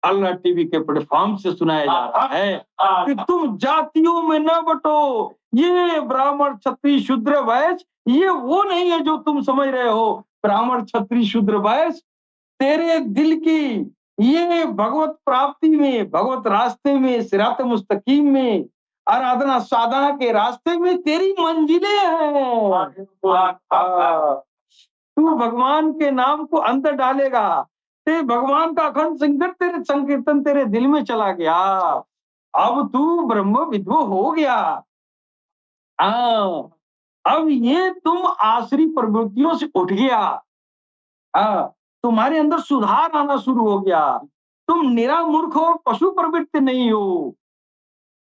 अल्लाह टीवी के प्लेटफॉर्म से सुनाया जा रहा है कि तुम जातियों में न बटो, ये ब्राह्मण क्षत्रिय शूद्र वैश्य ये वो नहीं है जो तुम समझ रहे हो। ब्राह्मण क्षत्रिय शूद्र वैश्य तेरे दिल की ये भगवत प्राप्ति में, भगवत रास्ते में, सिरात मुस्तकीम में, आराधना साधना के रास्ते में तेरी मंजिलें हैं। तू भगवान के नाम को अंदर डालेगा, ते भगवान का अखंड संकीर्तन तेरे दिल में चला गया, अब तू ब्रह्म विद्वो हो गया। हाँ, अब ये तुम आसुरी प्रवृत्तियों से उठ गया। हाँ, तुम्हारे अंदर सुधार आना शुरू हो गया, तुम निरामूर्ख और पशु प्रवृत्ति नहीं हो।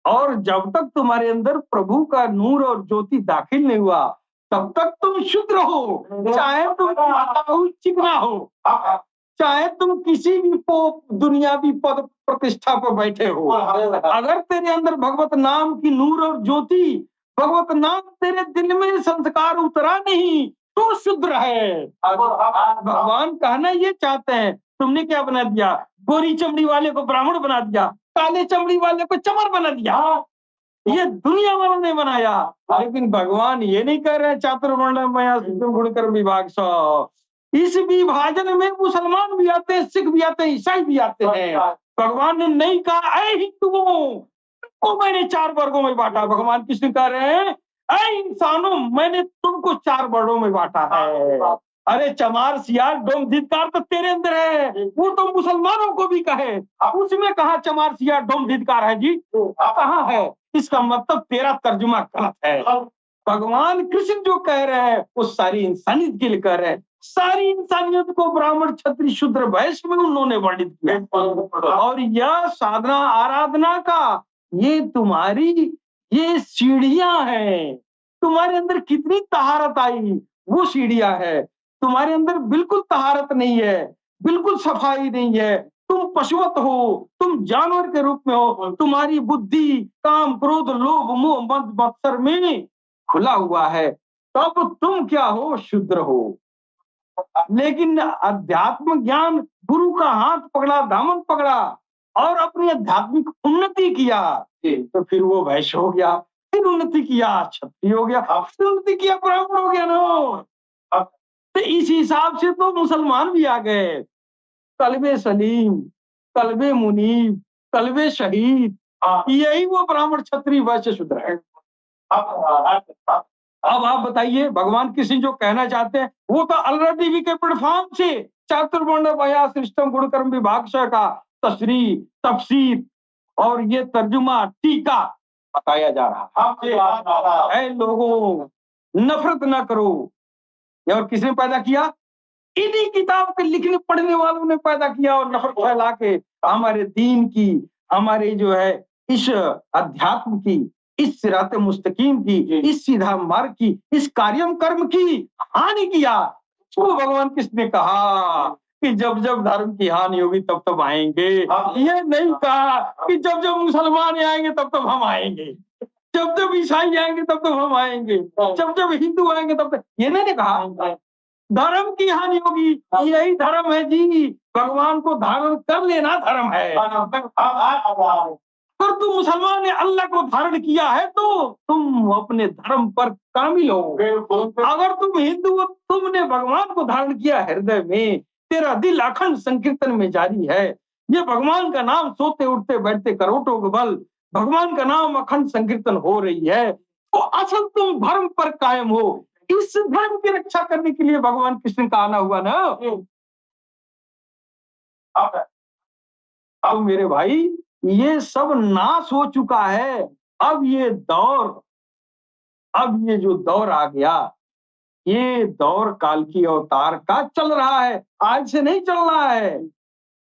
और जब तक तुम्हारे अंदर प्रभु का नूर और ज्योति दाखिल नहीं हुआ, तब तक तुम शुद्र हो, चाहे तुम चिकना हो, चाहे तुम किसी भी दुनियावी पद प्रतिष्ठा पर बैठे हो। अगर तेरे अंदर भगवत नाम की नूर और ज्योति, भगवत नाम तेरे दिल में संस्कार उतरा नहीं, तो शुद्र है। भगवान कहना ये चाहते हैं, तुमने क्या बना दिया? गोरी चमड़ी वाले को ब्राह्मण बना दिया, काले चमड़ी वाले को चमर बना दिया। ये दुनिया वालों ने बनाया, लेकिन भगवान ये नहीं कह रहे चातुर्वर्ण मया गुणकर विभाग सौ। इस विभाजन में मुसलमान भी आते हैं, सिख भी आते हैं, ईसाई भी आते हैं। भगवान ने नहीं कहा ऐ हिंदुओं को मैंने 4 वर्गों में बांटा। भगवान कृष्ण कह रहे हैं ऐ इंसानों मैंने तुमको 4 वर्गों में बांटा है। अरे चमार सियार डोम धिक्कार तो तेरे अंदर है, वो तो मुसलमानों को भी कहे, उसमें कहा चमार सियार डोम धिक्कार है जी? कहाँ है? इसका मतलब तेरा तर्जुमा गलत है। भगवान कृष्ण जो कह रहे हैं वो सारी इंसानियत के लिए कह रहे हैं। सारी इंसानियत को ब्राह्मण क्षत्रिय शूद्र वैश्य में उन्होंने वर्णित किया। और यह साधना आराधना का ये तुम्हारी ये सीढ़ियां हैं। तुम्हारे अंदर कितनी तहारत आई वो सीढ़ियां है। तुम्हारे अंदर बिल्कुल तहारत नहीं है, बिल्कुल सफाई नहीं है, तुम पशुवत हो, तुम जानवर के रूप में हो। तुम्हारी बुद्धि काम क्रोध लोभ मोह मद मत्सर में खुला हुआ है, तब तुम क्या हो? शुद्र हो। लेकिन अध्यात्म ज्ञान गुरु का हाथ पकड़ा, दामन पकड़ा और अपनी आध्यात्मिक उन्नति किया, तो फिर वो वैश्य हो गया, फिर उन्नति किया क्षत्रिय हो गया, फिर उन्नति किया ब्राह्मण हो गया ना। तो इस हिसाब से तो मुसलमान भी आ गए। कल्बे सलीम, कल्बे मुनीब, कल्बे शहीद, यही वो ब्राह्मण क्षत्रिय वैश्य शूद्र है। अब आप बताइए भगवान कृष्ण जो कहना चाहते हैं वो तो ऑलरेडी के प्लेटफॉर्म से चातुर्वर्ण वया सिस्टम गुणकर्म विभाग का तशरीह तफसीर और ये तर्जुमा टीका बताया जा रहा है। लोगों नफरत न करो। और किसने पैदा किया? इन्हीं किताब के लिखने पढ़ने वालों ने पैदा किया और नफरत फैला के हमारे दीन की, हमारे जो है इस अध्यात्म की, इस सिरात मुस्तकीम की, इस सीधा मार्ग की, इस कार्यम कर्म की हानि किया। उसको भगवान किसने कहा कि जब जब धर्म की हानि होगी तब तब आएंगे। ये नहीं कहा कि जब जब मुसलमान आएंगे तब तब हम आएंगे, जब जब ईसाई आएंगे तब तब हम आएंगे, जब जब हिंदू आएंगे तब तक। ये नहीं कहा धर्म की हानि होगी। यही धर्म है जी, भगवान को धारण कर लेना धर्म है। अगर तुम मुसलमान ने अल्लाह को धारण किया है तो तुम अपने धर्म पर कामिल हो। अगर तुम हिंदू हो, तुमने भगवान को धारण किया हृदय में, तेरा दिल अखंड संकीर्तन में जारी है। ये भगवान का नाम सोते उठते बैठते करोटों के बल भगवान का नाम अखंड संकीर्तन हो रही है, तो असल तुम धर्म पर कायम हो। इस धर्म की रक्षा करने के लिए भगवान कृष्ण का आना हुआ ना। अब मेरे भाई ये सब नाश हो चुका है। अब ये जो दौर आ गया, ये दौर काल की अवतार का चल रहा है। आज से नहीं चल रहा है,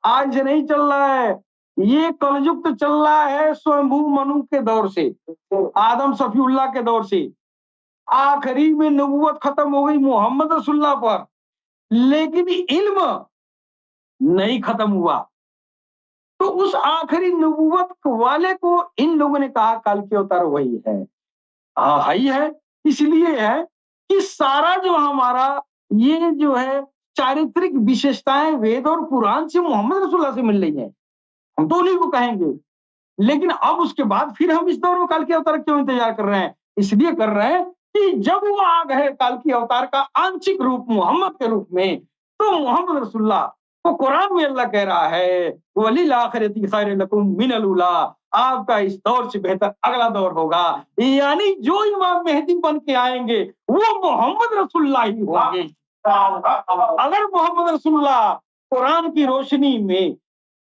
आज से नहीं चल रहा है। ये कलयुग तो चल रहा है स्वयंभू मनु के दौर से, आदम सफीउल्लाह के दौर से। आखिरी में नबूवत खत्म हो गई मोहम्मद रसूलुल्लाह पर, लेकिन इल्म नहीं खत्म हुआ। तो उस आखिरी नबूवत वाले को इन लोगों ने कहा काल के अवतार वही है। ही है, इसलिए है कि सारा जो हमारा ये जो है चारित्रिक विशेषताएं वेद और पुराण से मोहम्मद रसूलुल्लाह से मिल रही है। हम तो उन्हीं को कहेंगे, लेकिन अब उसके बाद फिर हम इस दौर में काल के अवतार क्यों इंतजार कर रहे हैं? इसलिए कर रहे हैं कि जब वो आ गए काल की अवतार का आंशिक रूप मोहम्मद के रूप में, तो मोहम्मद रसूलुल्लाह तो कुरान में अल्लाह कह रहा है वलिल आखिरती खैर लकुम मिनल उला, आपका इस दौर से बेहतर अगला दौर होगा। यानी जो इमाम मेहदी बन के आएंगे वो मोहम्मद रसूलुल्लाह ही होंगे। अगर मोहम्मद रसूलुल्लाह कुरान की रोशनी में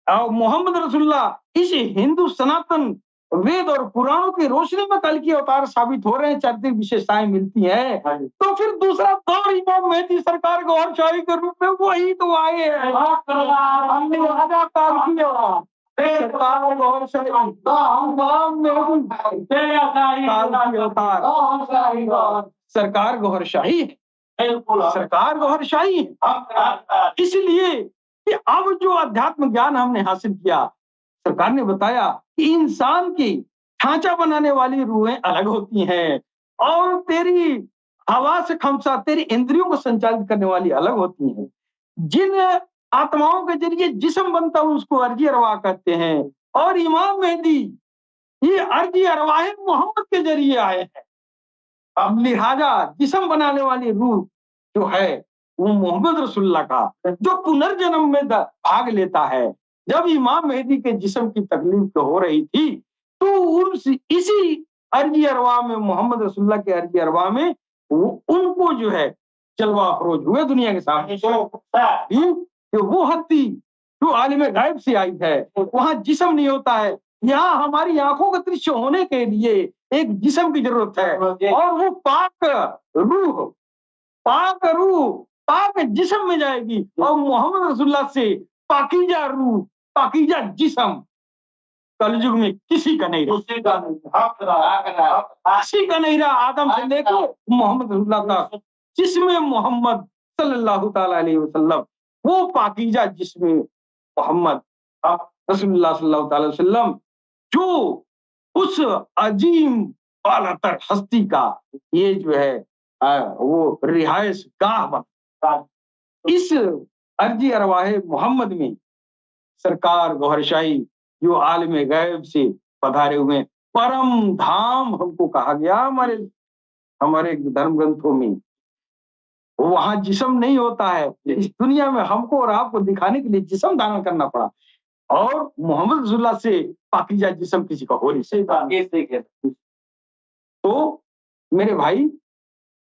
और मोहम्मद रसूलुल्लाह इस हिंदू सनातन वेद और पुराणों की रोशनी में कल की अवतार साबित हो रहे हैं, चारित्रिक विशेषताएं मिलती हैं, तो फिर दूसरा दौर इमाम मेहदी सरकार गौहर शाही के रूप में वही तो आए हैं। हमने राजा काल की सरकार गौहर शाही, इमाम मेहदी काल की अवतार सरकार गौहर शाही है, सरकार गौहर शाही है। इसलिए कि अब जो अध्यात्म ज्ञान हमने हासिल किया, सरकार ने बताया कि इंसान की ढांचा बनाने वाली रूहें अलग होती हैं और तेरी हवा से खमसा तेरी इंद्रियों को संचालित करने वाली अलग होती हैं। जिन आत्माओं के जरिए जिस्म बनता है उसको अर्जी अरवाह कहते हैं, और इमाम मेहदी ये अर्जी अरवाह मोहम्मद के जरिए आए हैं। अब लिहाजा जिस्म बनाने वाली रूह जो है वो मोहम्मद रसूलुल्लाह का जो पुनर्जन्म में भाग लेता है। जब इमाम मेहदी के जिस्म की तकलीफ हो रही थी तो इसी अर्जी अरवाह में मोहम्मद रसूलुल्लाह के अर्जी अरवाह में उनको जो है जलवा अफरोज हुए दुनिया के सामने कि वो हस्ती जो आलिम गायब से आई है, वहां जिस्म नहीं होता है। यहाँ हमारी आंखों का दृश्य होने के लिए एक जिस्म की जरूरत है, और वो पाक जिस्म में जाएगी और मोहम्मद रसूलुल्लाह से पाकीजा रूह पाकीजा जिस्म कलयुग में किसी का नहीं रहा, किसी का नहीं रहा। आदम से लेकर मोहम्मद रसूलुल्लाह तक जिस्म मोहम्मद सल्लल्लाहु ताला अलैहि वसल्लम, वो पाकीजा जिस्म मोहम्मद रसूलुल्लाह सल्लल्लाहु ताला अलैहि वसल्लम जो उस अजीम बालातर हस्ती का ये जो है वो रिहायश गाह बना। इस अर्जी अरवाह मोहम्मद में सरकार गौहर शाही जो आलिम गैब से पधारे हुए परम धाम हमको कहा गया हमारे धर्म ग्रंथों में, वहां जिस्म नहीं होता है। इस दुनिया में हमको और आपको दिखाने के लिए जिस्म धारण करना पड़ा, और मोहम्मद रसूलुल्लाह से पाकीजा जिस्म किसी का हो नहीं सकता। तो मेरे भाई,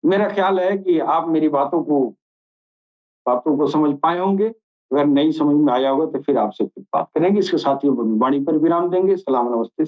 मेरा ख्याल है कि आप मेरी बातों को समझ पाए होंगे। अगर नहीं समझ में आया होगा तो फिर आपसे बात करेंगे। इसके साथ ही वाणी पर विराम देंगे। सलाम नमस्ते।